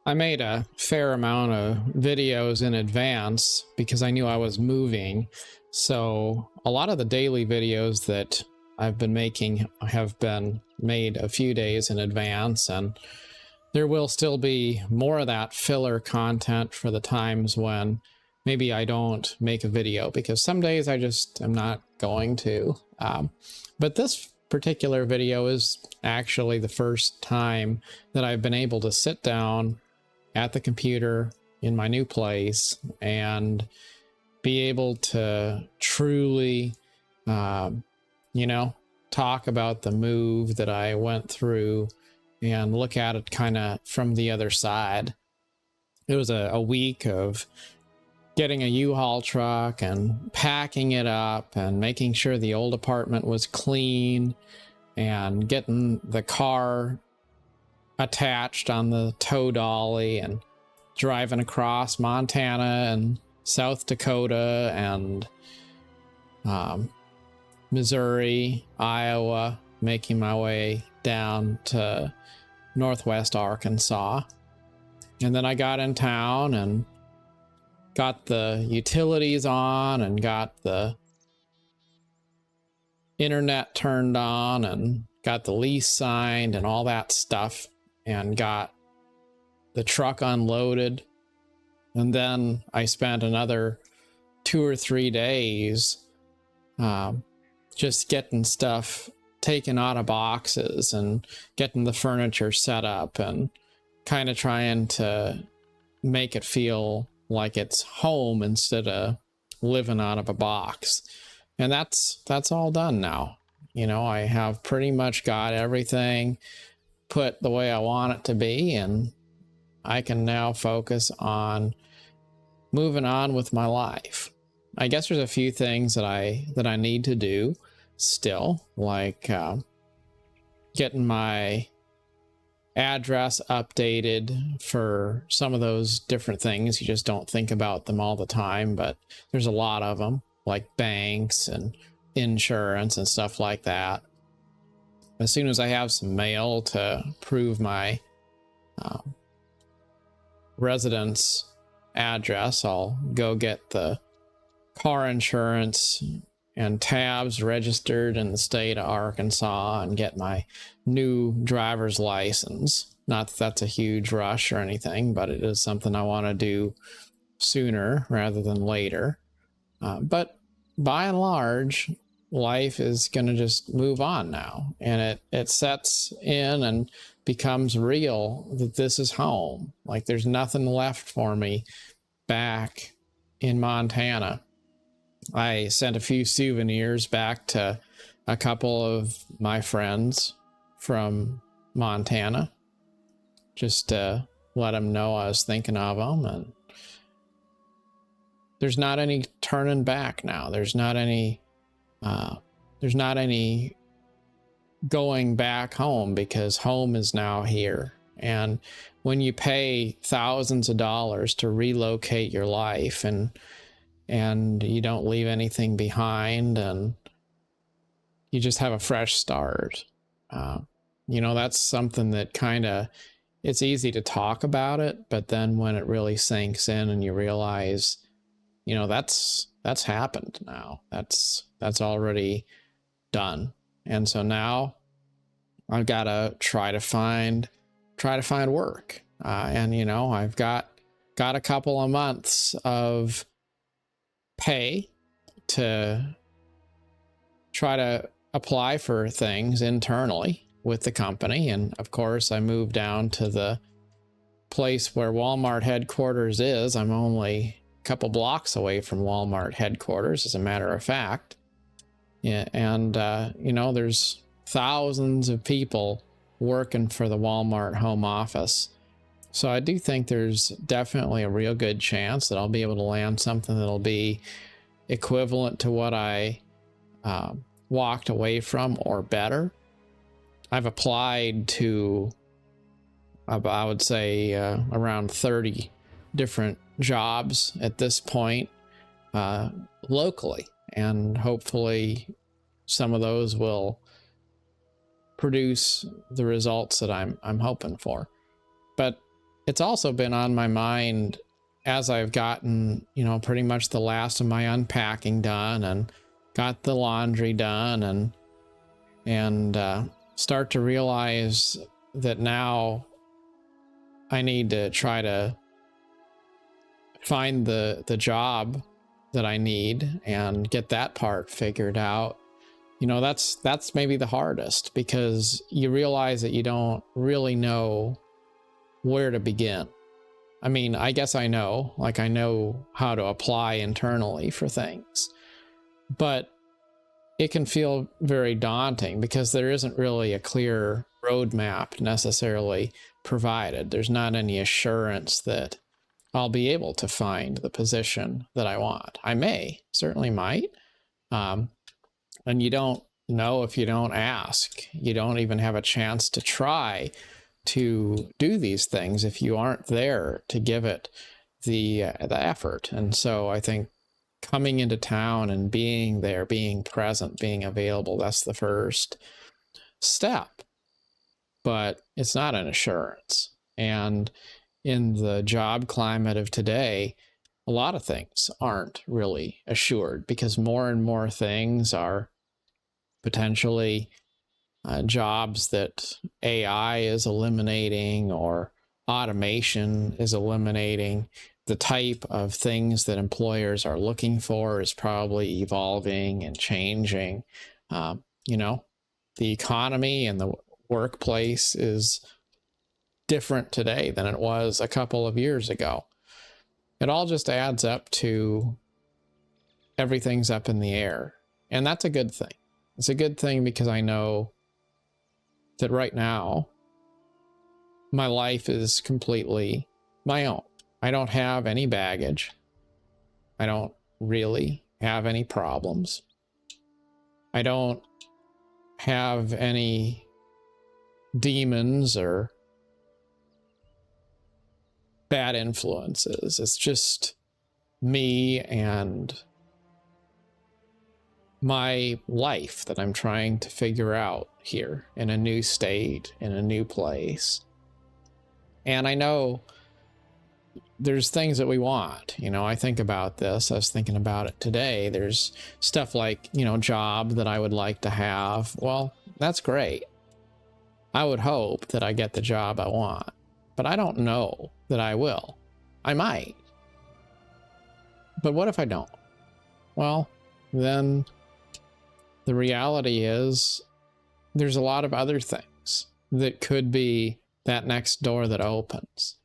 I made a fair amount of videos in advance because I knew I was moving. So a lot of the daily videos that I've been making have been made a few days in advance, and there will still be more of that filler content for the times when maybe I don't make a video, because some days I just am not going to. But this particular video is actually the first time that I've been able to sit down at the computer in my new place and be able to truly, talk about the move that I went through and look at it kind of from the other side. It was a week of getting a U-Haul truck and packing it up and making sure the old apartment was clean and getting the car attached on the tow dolly and driving across Montana and South Dakota and Missouri, Iowa, making my way down to Northwest Arkansas. And then I got in town and got the utilities on and got the internet turned on and got the lease signed and all that stuff, and got the truck unloaded. And then I spent another 2 or 3 days just getting stuff taken out of boxes and getting the furniture set up and kind of trying to make it feel like it's home instead of living out of a box. And that's all done now. I have pretty much got everything put the way I want it to be, and I can now focus on moving on with my life. I guess there's a few things that I need to do still, like getting my address updated for some of those different things. You just don't think about them all the time, but there's a lot of them, like banks and insurance and stuff like that. As soon as I have some mail to prove my residence address, I'll go get the car insurance and tabs registered in the state of Arkansas and get my new driver's license. Not that that's a huge rush or anything, but it is something I want to do sooner rather than later. But by and large, life is going to just move on now, and it sets in and becomes real that this is home. Like, there's nothing left for me back in Montana. I sent a few souvenirs back to a couple of my friends from Montana just to let them know I was thinking of them. And there's not any turning back now. There's not any going back home, because home is now here. And when you pay thousands of dollars to relocate your life and you don't leave anything behind and you just have a fresh start, that's something that it's easy to talk about it, but then when it really sinks in and you realize, that's happened now. That's already done. And so now I've got to try to find work. And I've got a couple of months of pay to try to apply for things internally with the company. And of course, I moved down to the place where Walmart headquarters is. I'm only couple blocks away from Walmart headquarters, as a matter of fact. Yeah, and there's thousands of people working for the Walmart home office. So I do think there's definitely a real good chance that I'll be able to land something that'll be equivalent to what I walked away from or better. I've applied to, I would say, around 30 different jobs at this point locally, and hopefully some of those will produce the results that I'm hoping for. But it's also been on my mind as I've gotten, pretty much the last of my unpacking done and got the laundry done, and start to realize that now I need to try to find the job that I need and get that part figured out. That's maybe the hardest, because you realize that you don't really know where to begin. I mean, I guess I know how to apply internally for things, but it can feel very daunting because there isn't really a clear roadmap necessarily provided. There's not any assurance that I'll be able to find the position that I want. I certainly might. And you don't know if you don't ask. You don't even have a chance to try to do these things if you aren't there to give it the effort. And so I think coming into town and being there, being present, being available, that's the first step. But it's not an assurance. And in the job climate of today, a lot of things aren't really assured, because more and more things are potentially jobs that AI is eliminating or automation is eliminating. The type of things that employers are looking for is probably evolving and changing. The economy and the workplace is different today than it was a couple of years ago. It all just adds up to everything's up in the air. And that's a good thing. It's a good thing because I know that right now my life is completely my own. I don't have any baggage. I don't really have any problems. I don't have any demons or bad influences. It's just me and my life that I'm trying to figure out here in a new state, in a new place. And I know there's things that we want. I think about this. I was thinking about it today. There's stuff like, job that I would like to have. Well, that's great. I would hope that I get the job I want, but I don't know that I will. I might. But what if I don't? Well, then the reality is there's a lot of other things that could be that next door that opens.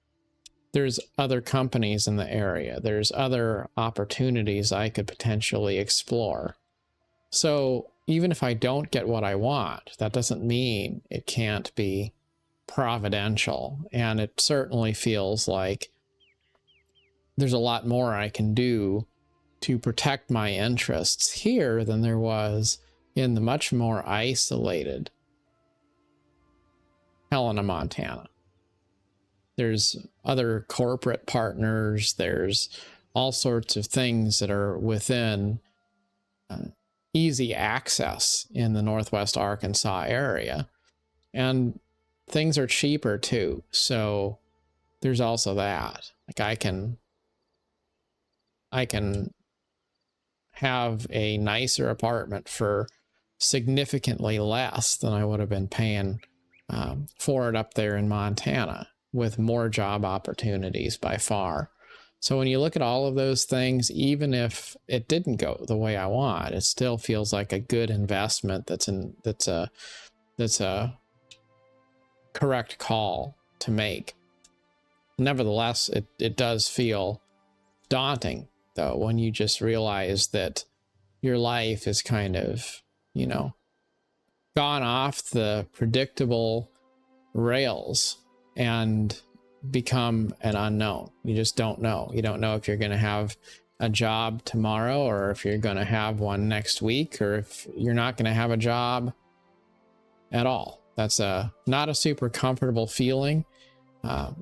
There's other companies in the area. There's other opportunities I could potentially explore. So even if I don't get what I want, that doesn't mean it can't be providential. And it certainly feels like there's a lot more I can do to protect my interests here than there was in the much more isolated Helena, Montana. There's other corporate partners. There's all sorts of things that are within easy access in the Northwest Arkansas area. And things are cheaper too. So there's also that. Like I can have a nicer apartment for significantly less than I would have been paying for it up there in Montana, with more job opportunities by far. So when you look at all of those things, even if it didn't go the way I want, it still feels like a good investment. That's a correct call to make. Nevertheless, it does feel daunting though, when you just realize that your life is kind of, gone off the predictable rails and become an unknown. You just don't know. You don't know if you're going to have a job tomorrow, or if you're going to have one next week, or if you're not going to have a job at all. That's not a super comfortable feeling.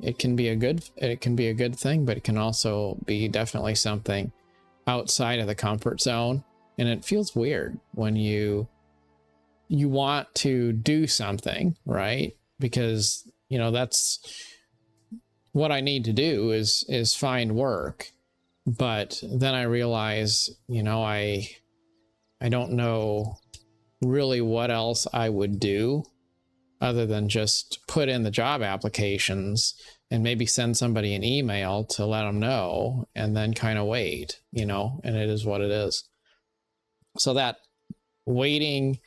It can be a good thing, but it can also be definitely something outside of the comfort zone. And it feels weird when you want to do something, right? Because, that's what I need to do is find work. But then I realize, I don't know really what else I would do other than just put in the job applications and maybe send somebody an email to let them know, and then kind of wait, and it is what it is. So that waiting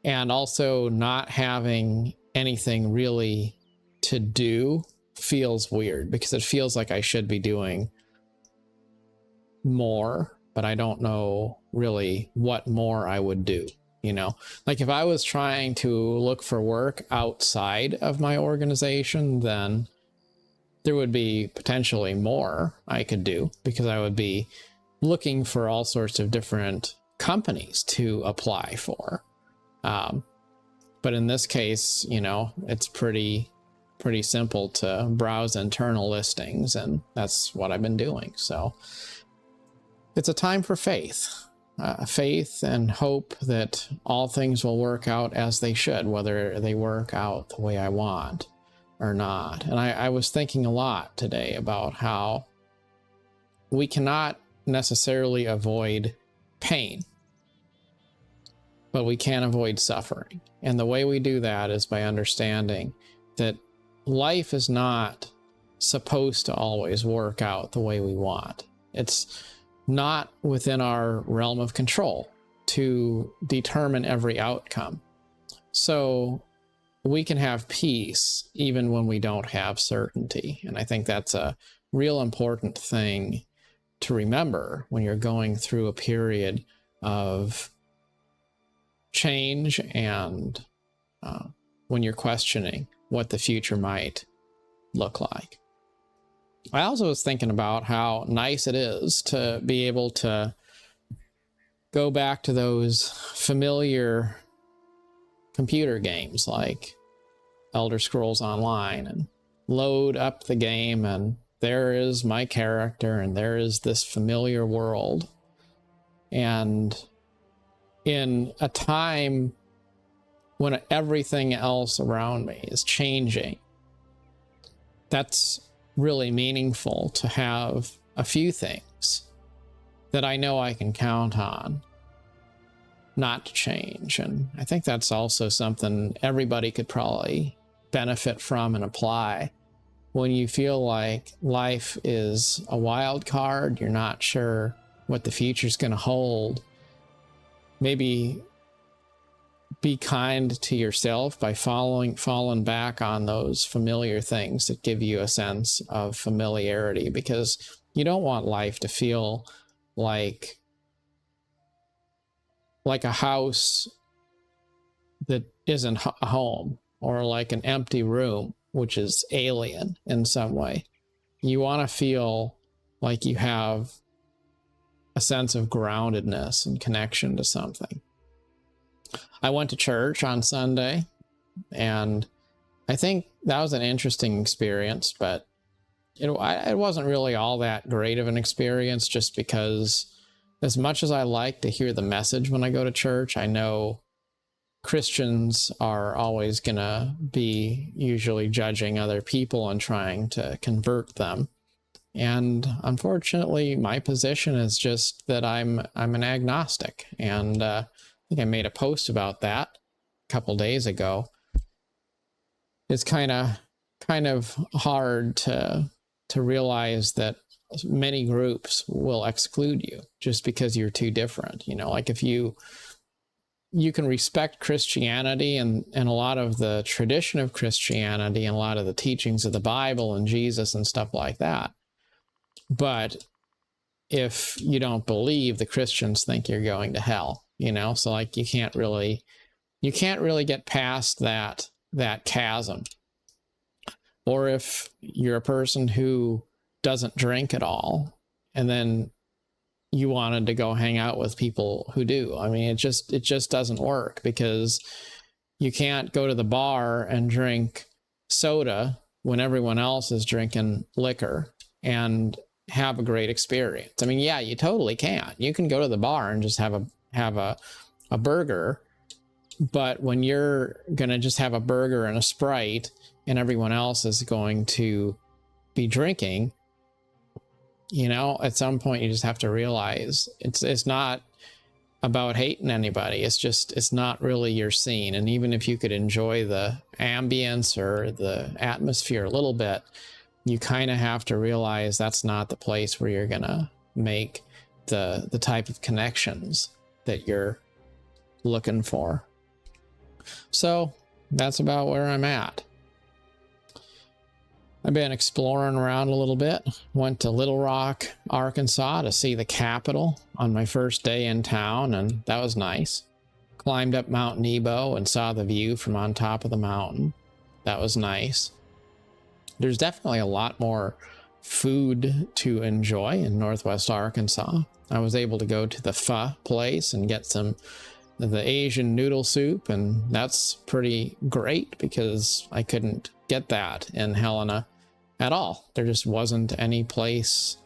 and also not having anything really to do feels weird, because it feels like I should be doing more, but I don't know really what more I would do. Like if I was trying to look for work outside of my organization, then there would be potentially more I could do, because I would be looking for all sorts of different companies to apply for. But in this case, it's pretty simple to browse internal listings, and that's what I've been doing. So it's a time for faith. Faith and hope that all things will work out as they should, whether they work out the way I want or not. And I was thinking a lot today about how we cannot necessarily avoid pain, but we can avoid suffering. And the way we do that is by understanding that life is not supposed to always work out the way we want. It's not within our realm of control to determine every outcome. So we can have peace even when we don't have certainty. And I think that's a real important thing to remember when you're going through a period of change, and when you're questioning what the future might look like. I also was thinking about how nice it is to be able to go back to those familiar computer games like Elder Scrolls Online, and load up the game, and there is my character, and there is this familiar world. And in a time when everything else around me is changing, that's really meaningful to have a few things that I know I can count on not to change. And I think that's also something everybody could probably benefit from and apply. When you feel like life is a wild card, you're not sure what the future's going to hold, maybe be kind to yourself by falling back on those familiar things that give you a sense of familiarity, because you don't want life to feel like a house that isn't a home, or like an empty room, which is alien in some way. You want to feel like you have a sense of groundedness and connection to something. I went to church on Sunday, and I think that was an interesting experience, but it wasn't really all that great of an experience, just because as much as I like to hear the message when I go to church, I know Christians are always going to be usually judging other people and trying to convert them. And unfortunately, my position is just that I'm an agnostic. And I think I made a post about that a couple days ago. It's kind of hard to realize that many groups will exclude you just because you're too different. Like if you can respect Christianity and a lot of the tradition of Christianity and a lot of the teachings of the Bible and Jesus and stuff like that. But if you don't believe, the Christians think you're going to hell, so like you can't really get past that chasm. Or if you're a person who doesn't drink at all, and then you wanted to go hang out with people who do. I mean, it just doesn't work, because you can't go to the bar and drink soda when everyone else is drinking liquor and have a great experience. I mean, yeah, you totally can. You can go to the bar and just have a burger, but when you're going to just have a burger and a Sprite and everyone else is going to be drinking, you know, at some point you just have to realize it's not about hating anybody. It's not really your scene. And even if you could enjoy the ambience or the atmosphere a little bit, you kind of have to realize that's not the place where you're gonna make the type of connections that you're looking for. So that's about where I'm at. I've been exploring around a little bit. Went to Little Rock, Arkansas to see the Capitol on my first day in town, and that was nice. Climbed up Mount Nebo and saw the view from on top of the mountain. That was nice. There's definitely a lot more food to enjoy in Northwest Arkansas. I was able to go to the Pho place and get some of the Asian noodle soup, and that's pretty great because I couldn't get that in Helena at all. There just wasn't any place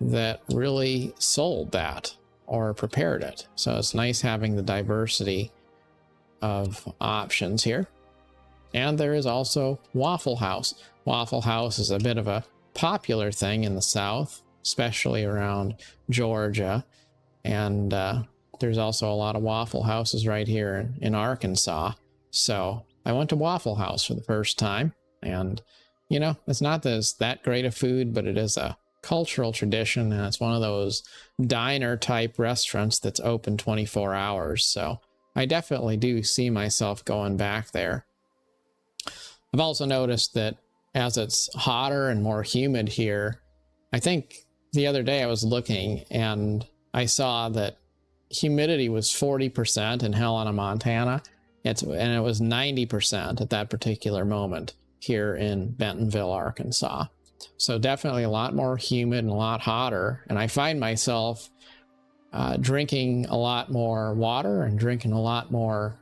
that really sold that or prepared it. So it's nice having the diversity of options here. And there is also Waffle House. Waffle House is a bit of a popular thing in the South, especially around Georgia. And there's also a lot of Waffle Houses right here in Arkansas. So I went to Waffle House for the first time. And, you know, it's not that great of food, but it is a cultural tradition. And it's one of those diner type restaurants that's open 24 hours. So I definitely do see myself going back there. I've also noticed that as it's hotter and more humid here, I think the other day I was looking and I saw that humidity was 40% in Helena, Montana. And it was 90% at that particular moment here in Bentonville, Arkansas. So definitely a lot more humid and a lot hotter. And I find myself drinking a lot more water and drinking a lot more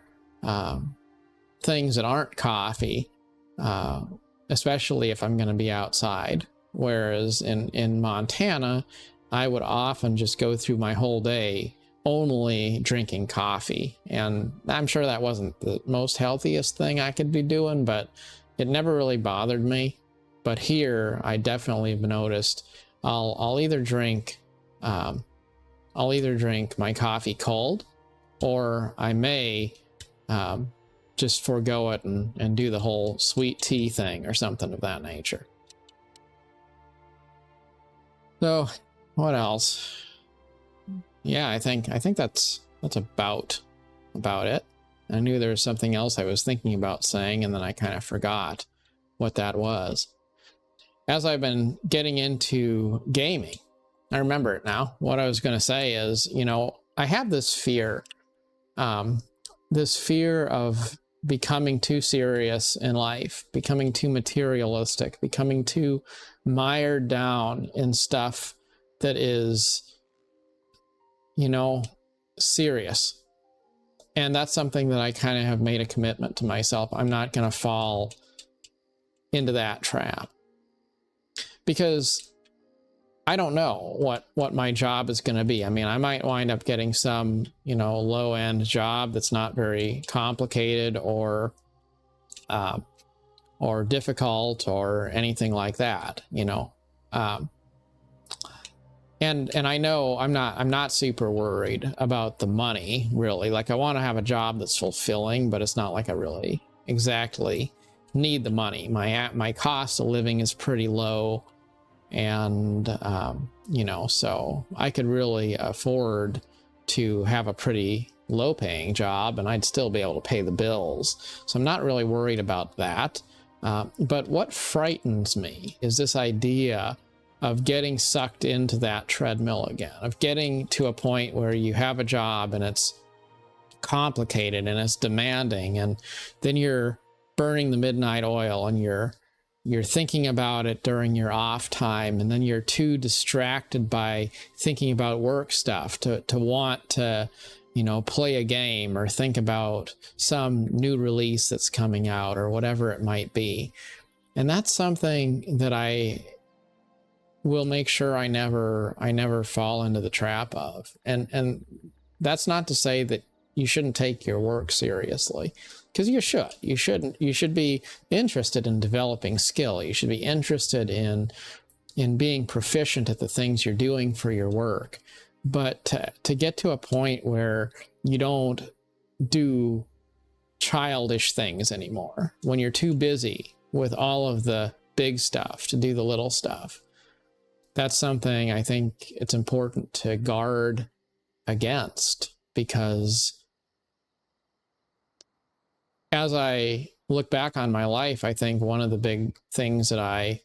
things that aren't coffee, especially if I'm going to be outside. Whereas in Montana, I would often just go through my whole day only drinking coffee. And I'm sure that wasn't the most healthiest thing I could be doing, but it never really bothered me. But here, I definitely have noticed I'll either drink my coffee cold, or I may just forego it and do the whole sweet tea thing or something of that nature. So what else? Yeah, I think that's about it. I knew there was something else I was thinking about saying, and then I kind of forgot what that was. As I've been getting into gaming, I remember it now. What I was going to say is, you know, I have this fear of becoming too serious in life, becoming too materialistic, becoming too mired down in stuff that is, you know, serious. And that's something that I kind of have made a commitment to myself. I'm not going to fall into that trap, because I don't know what my job is going to be. I mean, I might wind up getting some, you know, low-end job that's not very complicated or difficult or anything like that, you know. And I know I'm not super worried about the money, really. Like, I want to have a job that's fulfilling, but it's not like I really exactly need the money. My cost of living is pretty low, and you know, so I could really afford to have a pretty low paying job and I'd still be able to pay the bills. So I'm not really worried about that. But what frightens me is this idea of getting sucked into that treadmill again, of getting to a point where you have a job and it's complicated and it's demanding, and then you're burning the midnight oil and you're thinking about it during your off time, and then you're too distracted by thinking about work stuff to want to, you know, play a game or think about some new release that's coming out or whatever it might be. And that's something that I will make sure I never fall into the trap of. And that's not to say that you shouldn't take your work seriously, because you shouldn't. You should be interested in developing skill. You should be interested in being proficient at the things you're doing for your work. But to get to a point where you don't do childish things anymore, when you're too busy with all of the big stuff to do the little stuff, that's something I think it's important to guard against, because as I look back on my life, I think one of the big things that I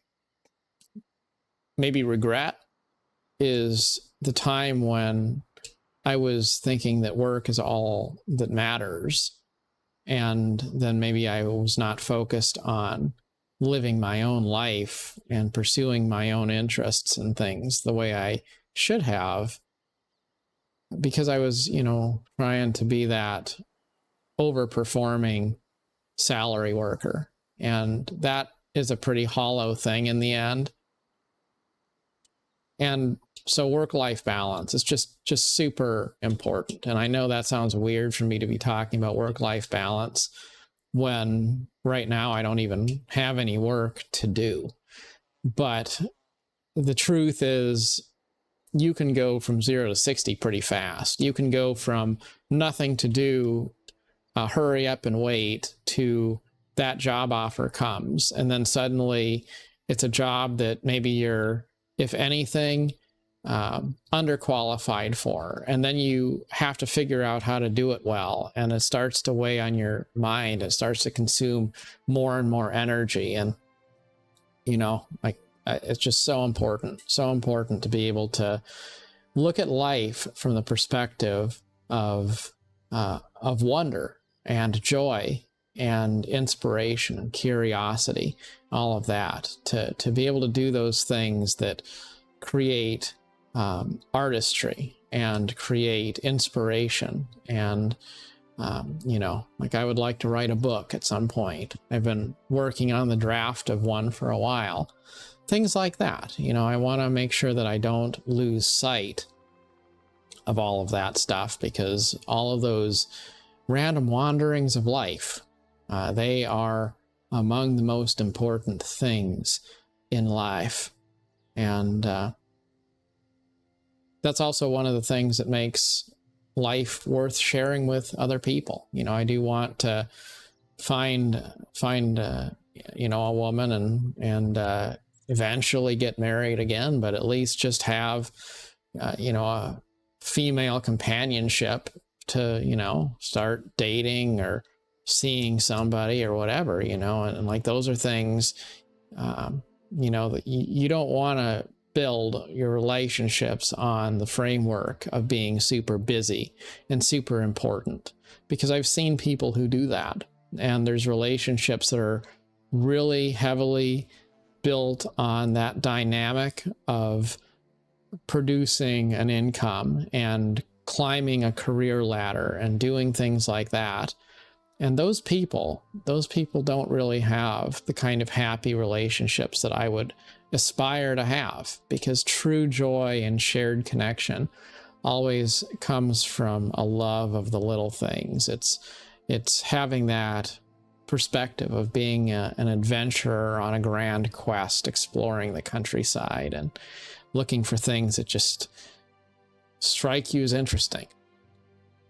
maybe regret is the time when I was thinking that work is all that matters. And then maybe I was not focused on living my own life and pursuing my own interests and things the way I should have, because I was, trying to be that overperforming salary worker. And that is a pretty hollow thing in the end. And so work-life balance is just super important. And I know that sounds weird for me to be talking about work-life balance when right now I don't even have any work to do. But the truth is, you can go from 0 to 60 pretty fast. You can go from nothing to do, hurry up and wait, to that job offer comes. And then suddenly it's a job that maybe you're, if anything, underqualified for. And then you have to figure out how to do it well. And it starts to weigh on your mind. It starts to consume more and more energy. And, it's just so important to be able to look at life from the perspective of wonder and joy and inspiration and curiosity, all of that, to be able to do those things that create artistry and create inspiration. And I would like to write a book at some point. I've been working on the draft of one for a while. Things like that. I want to make sure that I don't lose sight of all of that stuff, because all of those random wanderings of life, they are among the most important things in life. And that's also one of the things that makes life worth sharing with other people. I do want to find a woman and eventually get married again, but at least just have a female companionship to start dating or seeing somebody or whatever, and like those are things that you don't want to build your relationships on the framework of being super busy and super important, because I've seen people who do that, and there's relationships that are really heavily built on that dynamic of producing an income and climbing a career ladder and doing things like that. And those people don't really have the kind of happy relationships that I would aspire to have, because true joy and shared connection always comes from a love of the little things. It's having that perspective of being an adventurer on a grand quest, exploring the countryside and looking for things that just strike you as interesting.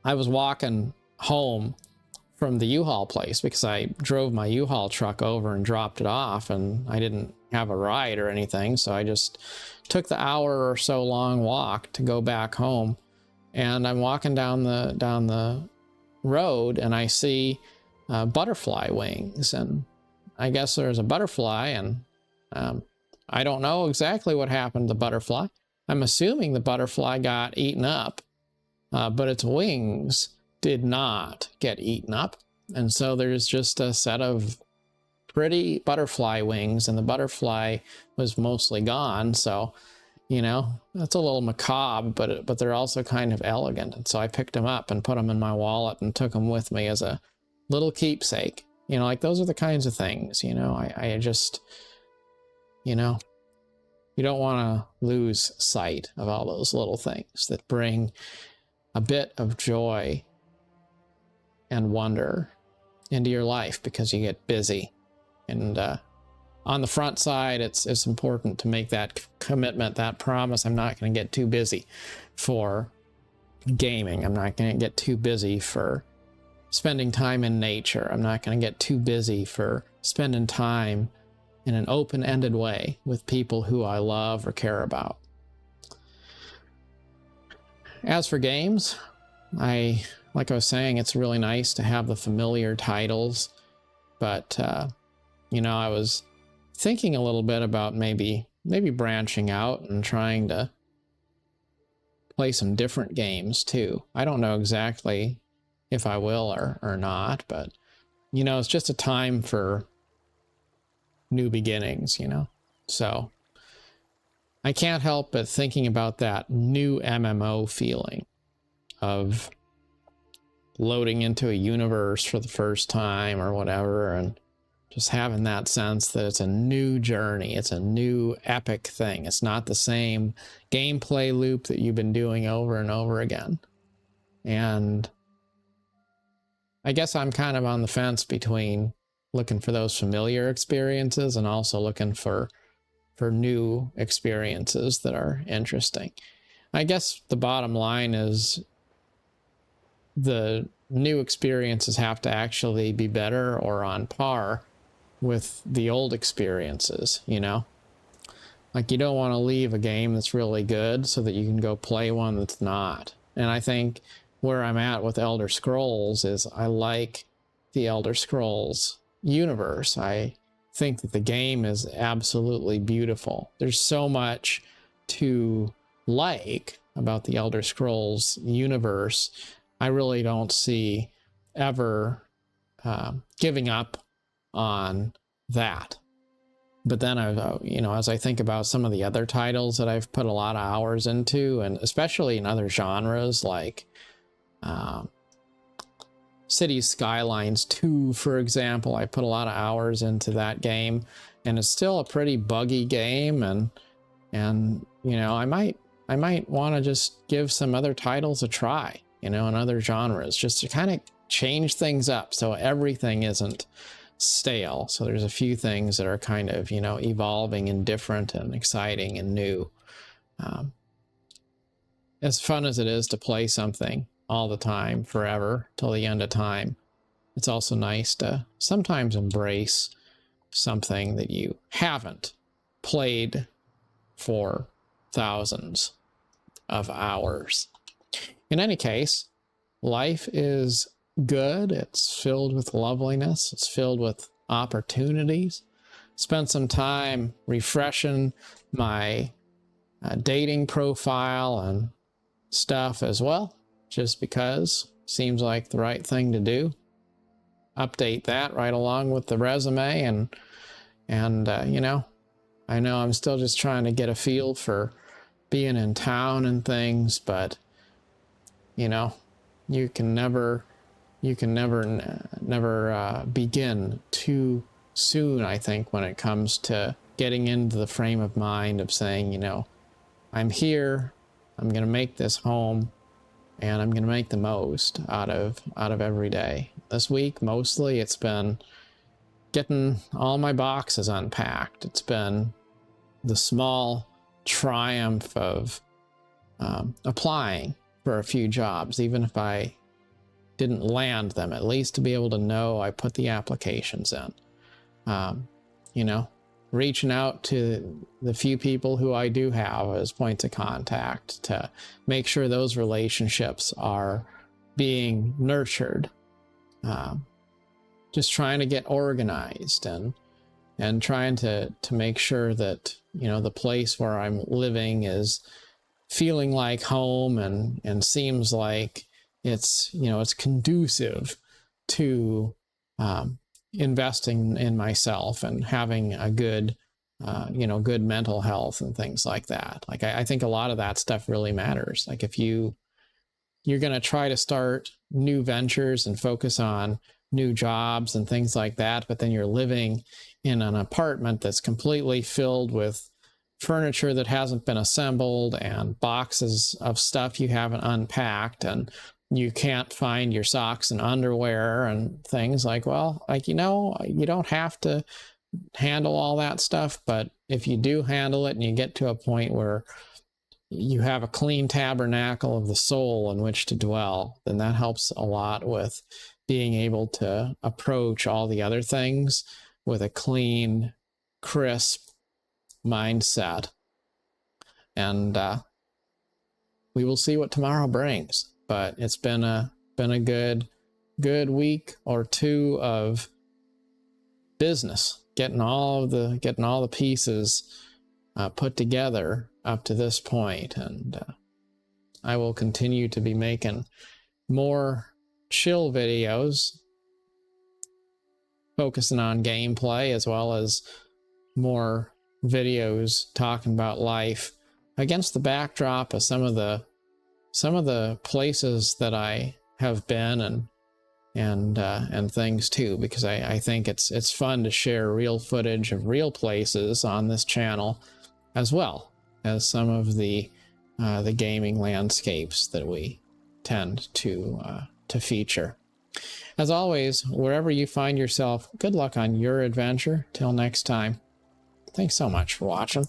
I was walking home from the U-Haul place because I drove my U-Haul truck over and dropped it off, and I didn't have a ride or anything, so I just took the hour or so long walk to go back home. And I'm walking down the road, and I see butterfly wings, and I guess there's a butterfly, and I don't know exactly what happened to the butterfly. I'm assuming the butterfly got eaten up, but its wings did not get eaten up. And so there's just a set of pretty butterfly wings, and the butterfly was mostly gone. So, that's a little macabre, but they're also kind of elegant. And so I picked them up and put them in my wallet and took them with me as a little keepsake. Like those are the kinds of things, I just, you don't want to lose sight of all those little things that bring a bit of joy and wonder into your life because you get busy. And on the front side, it's important to make that commitment, that promise. I'm not going to get too busy for gaming. I'm not going to get too busy for spending time in nature. I'm not going to get too busy for spending time in an open-ended way with people who I love or care about. As for games, like I was saying, it's really nice to have the familiar titles, but you know, I was thinking a little bit about maybe branching out and trying to play some different games too. I don't know exactly if I will or not, but you know, it's just a time for new beginnings, you know. So I can't help but thinking about that new MMO feeling of loading into a universe for the first time or whatever, and just having that sense that it's a new journey. It's a new epic thing. It's not the same gameplay loop that you've been doing over and over again. And I guess I'm kind of on the fence between looking for those familiar experiences and also looking for new experiences that are interesting. I guess the bottom line is the new experiences have to actually be better or on par with the old experiences, you know? Like, you don't want to leave a game that's really good so that you can go play one that's not. And I think where I'm at with Elder Scrolls is I like the Elder Scrolls universe. I think that the game is absolutely beautiful. There's so much to like about the Elder Scrolls universe. I really don't see ever giving up on that. But then I've, you know, as I think about some of the other titles that I've put a lot of hours into, and especially in other genres like Cities Skylines 2, for example, I put a lot of hours into that game, and it's still a pretty buggy game, and you know, I might want to just give some other titles a try, you know, in other genres, just to kind of change things up so everything isn't stale. So there's a few things that are kind of, you know, evolving and different and exciting and new. As fun as it is to play something all the time, forever, till the end of time, it's also nice to sometimes embrace something that you haven't played for thousands of hours. In any case, life is good. It's filled with loveliness. It's filled with opportunities. Spent some time refreshing my dating profile and stuff as well, just because seems like the right thing to do. Update that right along with the resume, and you know, I know I'm still just trying to get a feel for being in town and things, but you know, you can never begin too soon, I think, when it comes to getting into the frame of mind of saying, you know, I'm here, I'm going to make this home, and I'm going to make the most out of every day. This week, mostly, it's been getting all my boxes unpacked. It's been the small triumph of applying for a few jobs, even if I didn't land them, at least to be able to know I put the applications in. You know, reaching out to the few people who I do have as points of contact to make sure those relationships are being nurtured. Just trying to get organized and trying to make sure that, you know, the place where I'm living is feeling like home and seems like it's, you know, it's conducive to investing in myself and having a good, you know, good mental health and things like that. Like, I think a lot of that stuff really matters. Like, if you're going to try to start new ventures and focus on new jobs and things like that, but then you're living in an apartment that's completely filled with furniture that hasn't been assembled and boxes of stuff you haven't unpacked and you can't find your socks and underwear and things, like, well, like, you don't have to handle all that stuff, but if you do handle it and you get to a point where you have a clean tabernacle of the soul in which to dwell, then that helps a lot with being able to approach all the other things with a clean, crisp mindset. And we will see what tomorrow brings. But it's been a good week or two of business, getting all the pieces put together up to this point. And I will continue to be making more chill videos, focusing on gameplay, as well as more videos talking about life against the backdrop of some of the places that I have been, and things too, because I think it's fun to share real footage of real places on this channel, as well as some of the gaming landscapes that we tend to feature. As always, wherever you find yourself, good luck on your adventure. Till next time, thanks so much for watching.